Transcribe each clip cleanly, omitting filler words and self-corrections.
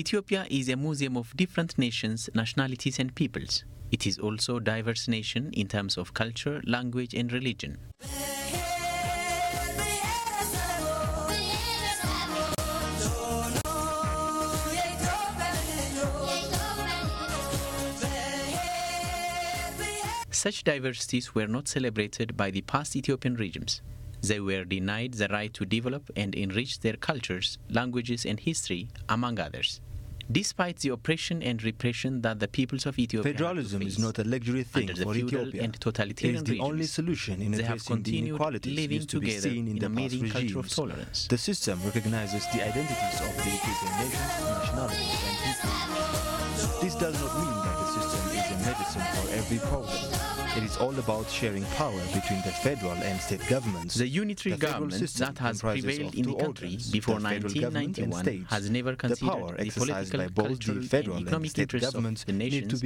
Ethiopia is a museum of different nations, nationalities and peoples. It is also a diverse nation in terms of culture, language and religion. Such diversities were not celebrated by the past Ethiopian regimes. They were denied the right to develop and enrich their cultures, languages and history, among others. Despite the oppression and repression that the peoples of Ethiopia federalism is not a luxury thing for Ethiopia. And totalitarian it is the only solution in addressing the inequalities used to be seen in the past regimes. The system recognizes the identities of the Ethiopian nations, nationalities and peoples. This does not mean that the system is a medicine for every problem. It is all about sharing power between the federal and state governments. The unitary government that has prevailed in the country before 1991 has never considered the political, cultural and economic interests of the nations,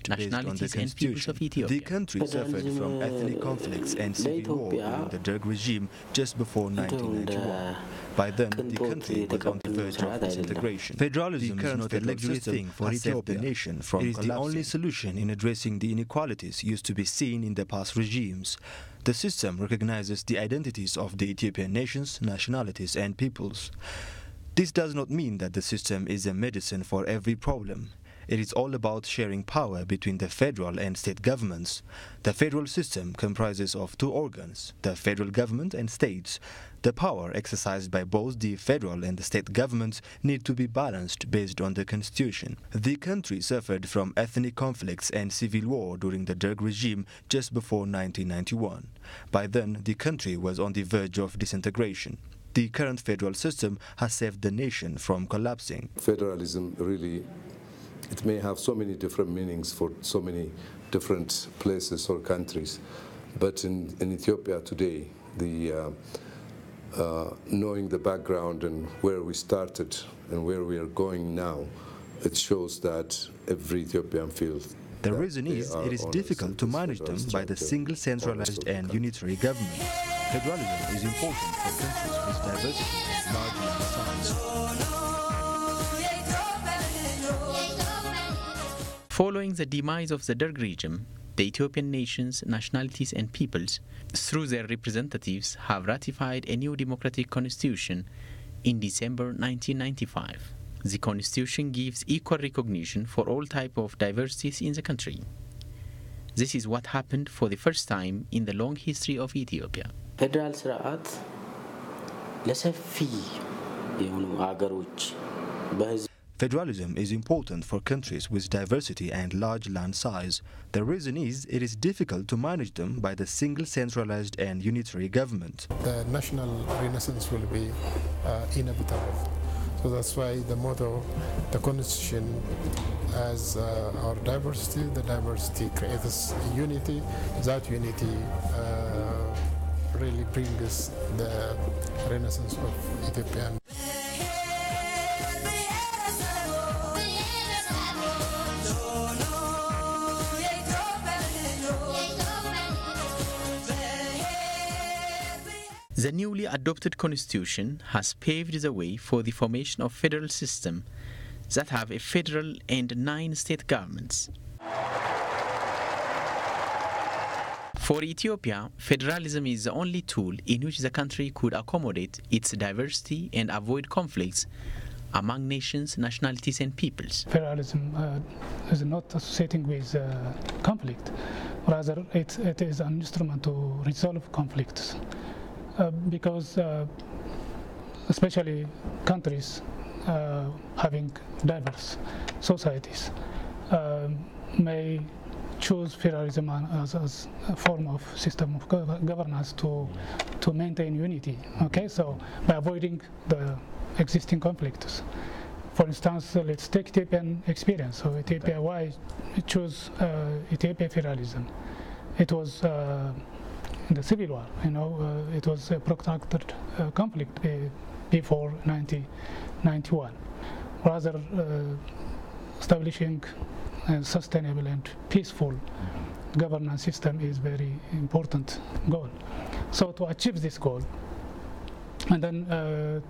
nationalities and peoples of Ethiopia. The country suffered from ethnic conflicts and civil war during the Derg regime just before 1991. By then, the country was on the verge of disintegration. Federalism is not a luxury thing for Ethiopia. The nation from it is the only solution in addressing the inequalities used to be seen in the past regimes. The system recognizes the identities of the Ethiopian nations, nationalities and peoples. This does not mean that the system is a medicine for every problem. It is all about sharing power between the federal and state governments. The federal system comprises of two organs, the federal government and states. The power exercised by both the federal and the state governments need to be balanced based on the constitution. The country suffered from ethnic conflicts and civil war during the Derg regime just before 1991. By then, the country was on the verge of disintegration. The current federal system has saved the nation from collapsing. Federalism really, it may have so many different meanings for so many different places or countries, but in Ethiopia today, knowing the background and where we started and where we are going now, it shows that every Ethiopian feels. The reason is it is difficult to manage them by the single centralized and unitary government. Federalism is important for countries with diversity and large land size. Following the demise of the Derg regime, the Ethiopian nations, nationalities and peoples, through their representatives, have ratified a new democratic constitution in December 1995. The constitution gives equal recognition for all types of diversities in the country. This is what happened for the first time in the long history of Ethiopia. ፌደራል ስርዓት ለሰፊ የሆኑ አገሮች በህዝብ Federalism is important for countries with diversity and large land size. The reason is it is difficult to manage them by the single centralized and unitary government. The national renaissance will be inevitable. So that's why the motto, the constitution, as our diversity, the diversity creates unity. That unity really brings the renaissance of Ethiopian. The newly adopted constitution has paved the way for the formation of federal system that have a federal and 9 state governments. For Ethiopia, federalism is the only tool in which the country could accommodate its diversity and avoid conflicts among nations, nationalities and peoples. Federalism is not associating with conflict. Rather, it is an instrument to resolve conflicts. Because especially countries having diverse societies may choose federalism as a form of system of governance to maintain unity. Okay, so by avoiding the existing conflicts. For instance, let's take Ethiopian experience. So Ethiopia, why choose Ethiopia federalism? It was in the civil war, it was a protracted conflict before 1991. Rather, establishing a sustainable and peaceful governance system is very important goal. So to achieve this goal, and then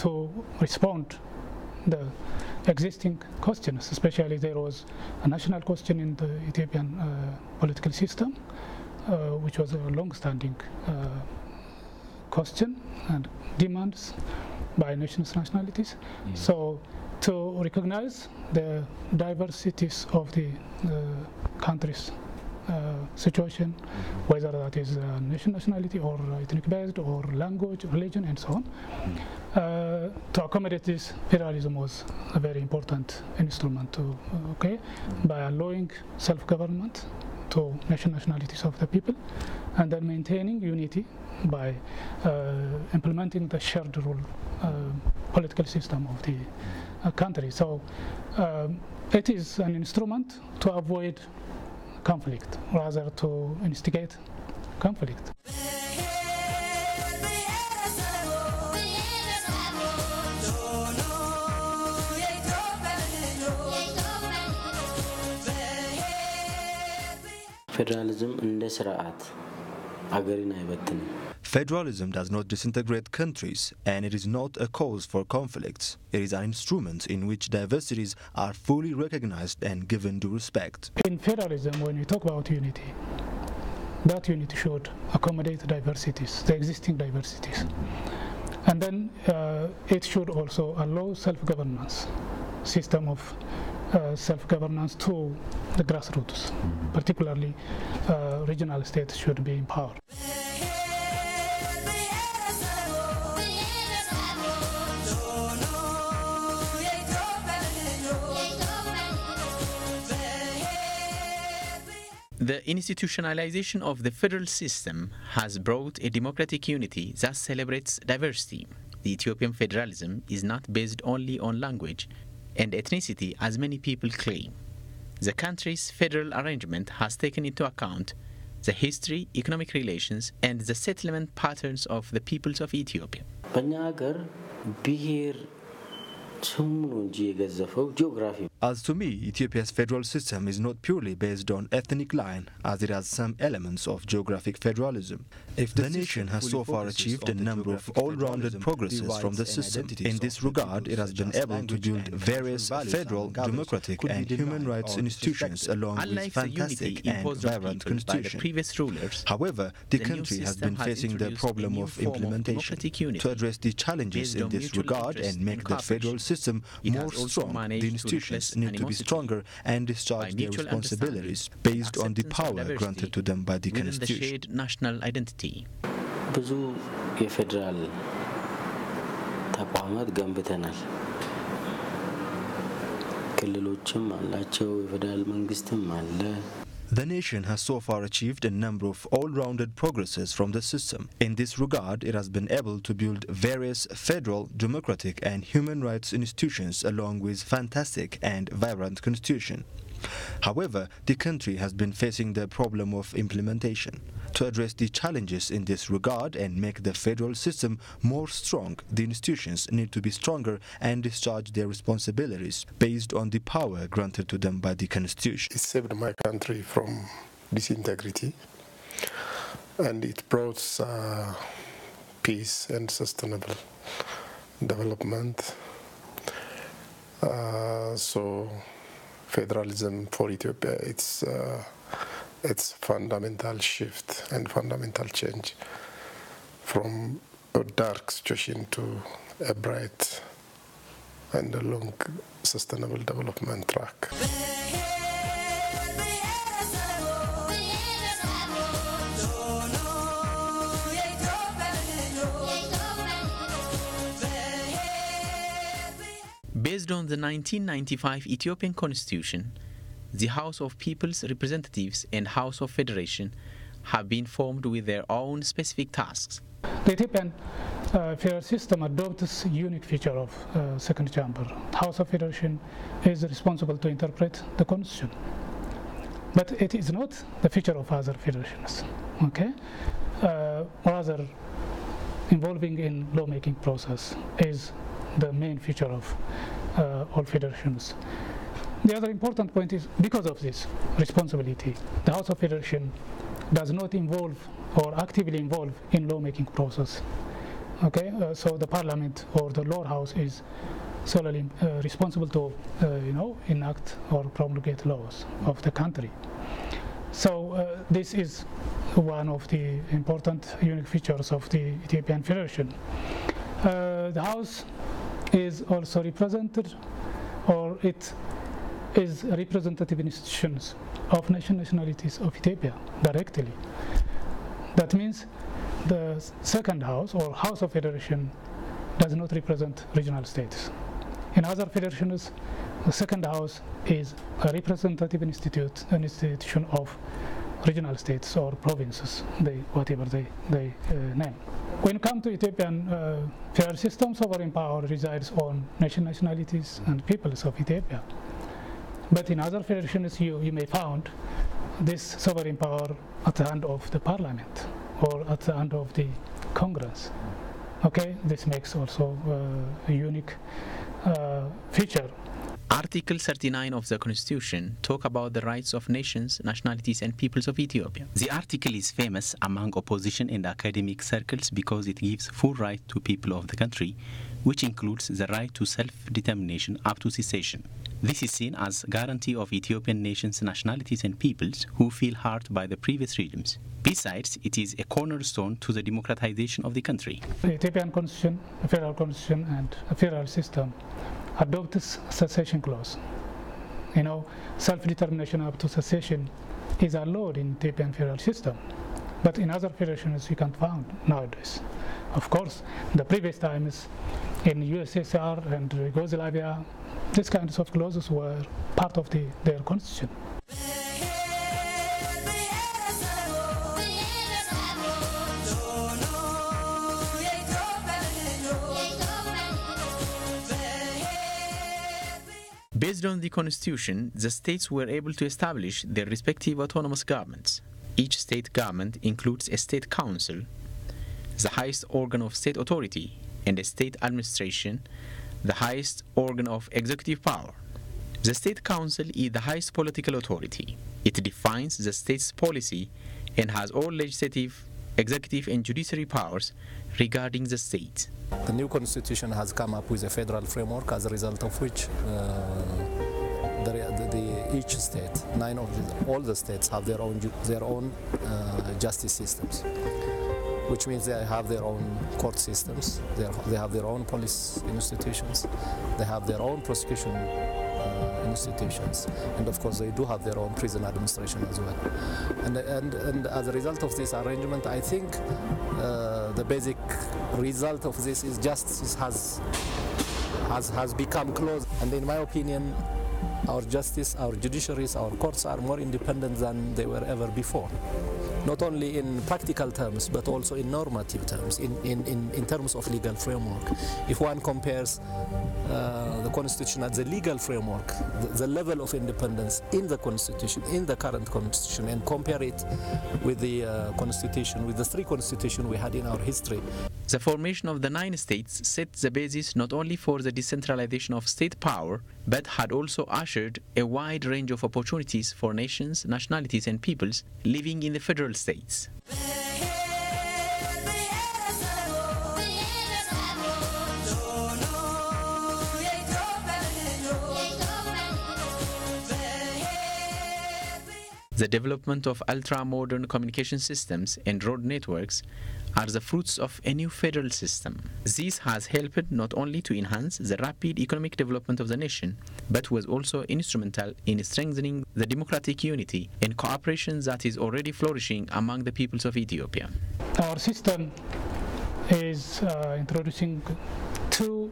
to respond the existing questions, especially there was a national question in the Ethiopian political system, which was a long-standing question and demands by nations' nationalities. So to recognize the diversities of the country's situation, whether that is nation nationality or ethnic based or language, religion, and so on. To accommodate this, federalism was a very important instrument to, by allowing self-government to nationalities of the people, and then maintaining unity by implementing the shared rule political system of the country. So it is an instrument to avoid conflict rather to instigate conflict. ፌዴራሊዝም እንደ ስርዓት አገርን አይበትንም። Federalism does not disintegrate countries, and it is not a cause for conflicts. It is an instrument in which diversities are fully recognized and given due respect. In federalism, when we talk about unity, that unity should accommodate diversities, the existing diversities. And then it should also allow self-governance, system of self-governance to the grassroots. Particularly, regional states should be empowered. The institutionalization of the federal system has brought a democratic unity that celebrates diversity. The Ethiopian federalism is not based only on language and ethnicity as many people claim. The country's federal arrangement has taken into account the history, economic relations, and the settlement patterns of the peoples of Ethiopia. As to me, Ethiopia's federal system is not purely based on ethnic line, as it has some elements of geographic federalism. If the nation has so far achieved a number of all-rounded progresses from the system, in this regard it has been able to build various federal, democratic and human rights institutions along with fantastic and vibrant constitution. However, the country has been facing the problem of implementation. To address the challenges in this regard and make the federal system more strong, the institutions need to be stronger and discharge their responsibilities based on the power granted to them by the Constitution. Shared national identity. ብዙ የፌደራል ተቋማት ገንብተናል። ክልሎችም አላቸው፣ የፌደራል መንግስትም አለ። The nation has so far achieved a number of all-rounded progresses from the system. In this regard, it has been able to build various federal, democratic and human rights institutions along with fantastic and vibrant constitution. However, the country has been facing the problem of implementation. To address the challenges in this regard and make the federal system more strong, the institutions need to be stronger and discharge their responsibilities based on the power granted to them by the Constitution. It saved my country from disintegrity, and it brought peace and sustainable development. So federalism for Ethiopia, it's fundamental shift and fundamental change from a dark situation to a bright and a long sustainable development track. Based on the 1995 Ethiopian Constitution, the House of People's Representatives and House of Federation have been formed with their own specific tasks. The Ethiopian federal system adopts a unique feature of second chamber. House of Federation is responsible to interpret the Constitution, but it is not the feature of other federations. Rather, involving in lawmaking process is the main feature of all federations. The other important point is, because of this responsibility, the House of Federation does not involve or actively involve in lawmaking process. So the Parliament or the lower house is solely responsible to, enact or promulgate laws of the country. So this is one of the important unique features of the Ethiopian Federation. The House is also represented, or it is representative institutions of nationalities of Ethiopia directly. That means the second house, or House of Federation, does not represent regional states. In other federations, the second house is a representative institution of regional states or provinces, whatever they name. When it comes to Ethiopian federal system, sovereign power resides on nationalities and peoples of Ethiopia. But in other federations, you may find this sovereign power at the hand of the parliament or at the hand of the Congress. Okay, this makes also a unique feature. Article 39 of the Constitution talk about the rights of nations, nationalities and peoples of Ethiopia. The article is famous among opposition and academic circles because it gives full right to people of the country, which includes the right to self-determination up to secession. This is seen as guarantee of Ethiopian nations, nationalities and peoples who feel hurt by the previous regimes. Besides, it is a cornerstone to the democratization of the country. The Ethiopian Constitution, the federal constitution and a federal system adopts secession clause. Self-determination up to secession is allowed in Ethiopian federal system, but in other federations you can't find nowadays. Of course, the previous times in USSR and Yugoslavia, these kinds of clauses were part of their constitution. Based on the Constitution, the states were able to establish their respective autonomous governments. Each state government includes a state council, the highest organ of state authority, and a state administration, the highest organ of executive power. The state council is the highest political authority. It defines the state's policy and has all legislative, executive and judiciary powers regarding the state. The new constitution has come up with a federal framework, as a result of which each state, all the states have their own justice systems, which means they have their own court systems, they have their own police institutions, they have their own prosecution institutions, and of course they do have their own prison administration as well. And as a result of this arrangement, I think the basic result of this is justice has become close. And in my opinion, our justice, our judiciaries, our courts are more independent than they were ever before. Not only in practical terms, but also in normative terms, in terms of legal framework. If one compares the Constitution as the legal framework, the level of independence in the Constitution, in the current Constitution, and compare it with the Constitution, with the three constitutions we had in our history. The formation of the 9 states set the basis not only for the decentralization of state power, but had also ushered a wide range of opportunities for nations, nationalities and peoples living in the federal states. The development of ultra-modern communication systems and road networks are the fruits of a new federal system. This has helped not only to enhance the rapid economic development of the nation, but was also instrumental in strengthening the democratic unity and cooperation that is already flourishing among the peoples of Ethiopia. Our system is introducing 2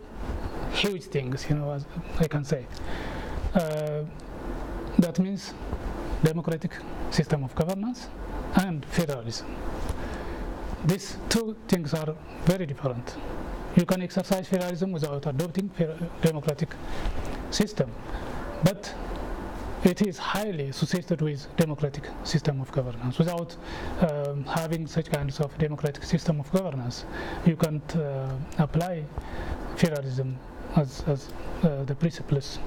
huge things, as I can say. That means democratic system of governance and federalism. These 2 things are very different. You can exercise federalism without adopting democratic system, but it is highly associated with democratic system of governance. Without having such kinds of democratic system of governance, you can't apply federalism as the principles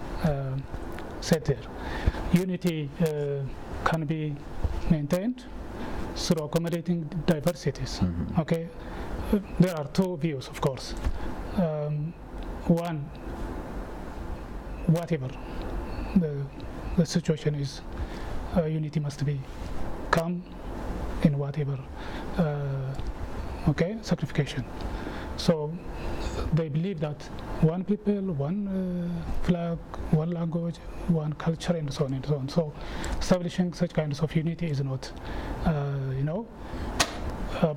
set there. Unity can be maintained through accommodating diversities. Okay, there are 2 views, of course. One whatever the situation is, unity must be come in whatever sacrification. So they believe that one people, one flag, one language, one culture, and so on and so on. So establishing such kinds of unity is not,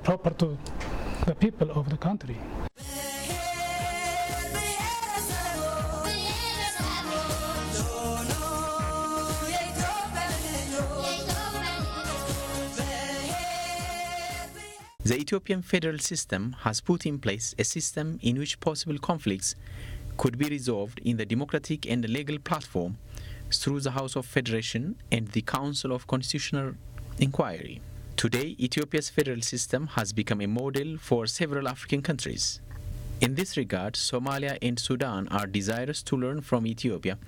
proper to the people of the country. The Ethiopian federal system has put in place a system in which possible conflicts could be resolved in the democratic and legal platform through the House of Federation and the Council of Constitutional Inquiry. Today, Ethiopia's federal system has become a model for several African countries. In this regard, Somalia and Sudan are desirous to learn from Ethiopia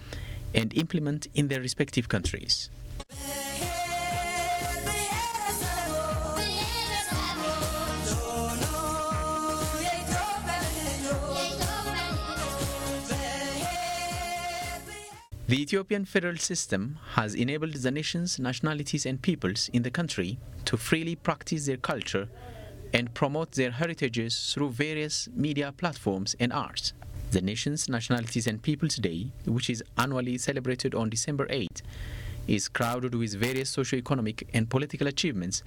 and implement in their respective countries. The Ethiopian federal system has enabled the nation's nationalities and peoples in the country to freely practice their culture and promote their heritages through various media platforms and arts. The nation's Nationalities and Peoples Day, which is annually celebrated on December 8, is crowded with various socio-economic and political achievements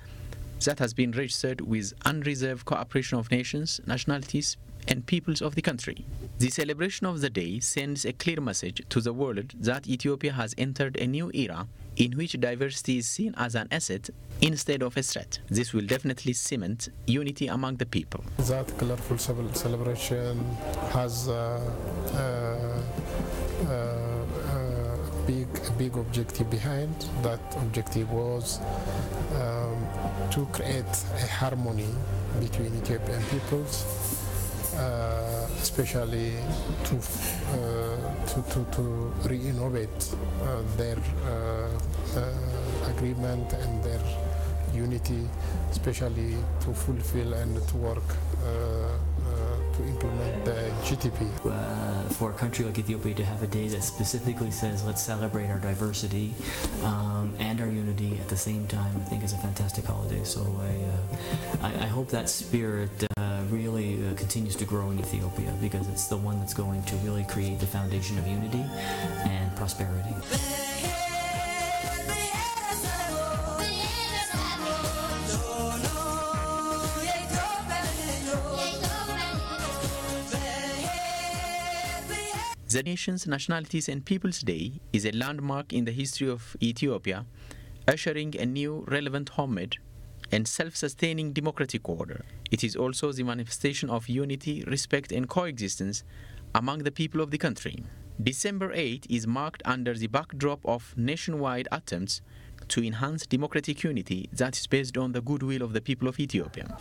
that has been registered with unreserved cooperation of nations, nationalities, and peoples of the country. The celebration of the day sends a clear message to the world that Ethiopia has entered a new era in which diversity is seen as an asset instead of a threat. This will definitely cement unity among the people. That colorful celebration has a big objective behind. That objective was to create a harmony between Ethiopian peoples, especially to re-innovate their agreement and their unity, especially to fulfill and to work to implement the GTP. For a country like Ethiopia to have a day that specifically says let's celebrate our diversity and our unity at the same time, I think is a fantastic holiday. So I hope that spirit really continues to grow in Ethiopia, because it's the one that's going to really create the foundation of unity and prosperity. The nation's Nationalities and Peoples Day is a landmark in the history of Ethiopia, ushering a new, relevant homage and self-sustaining democratic order. It is also the manifestation of unity, respect, and coexistence among the people of the country. December 8 is marked under the backdrop of nationwide attempts to enhance democratic unity that is based on the goodwill of the people of Ethiopia.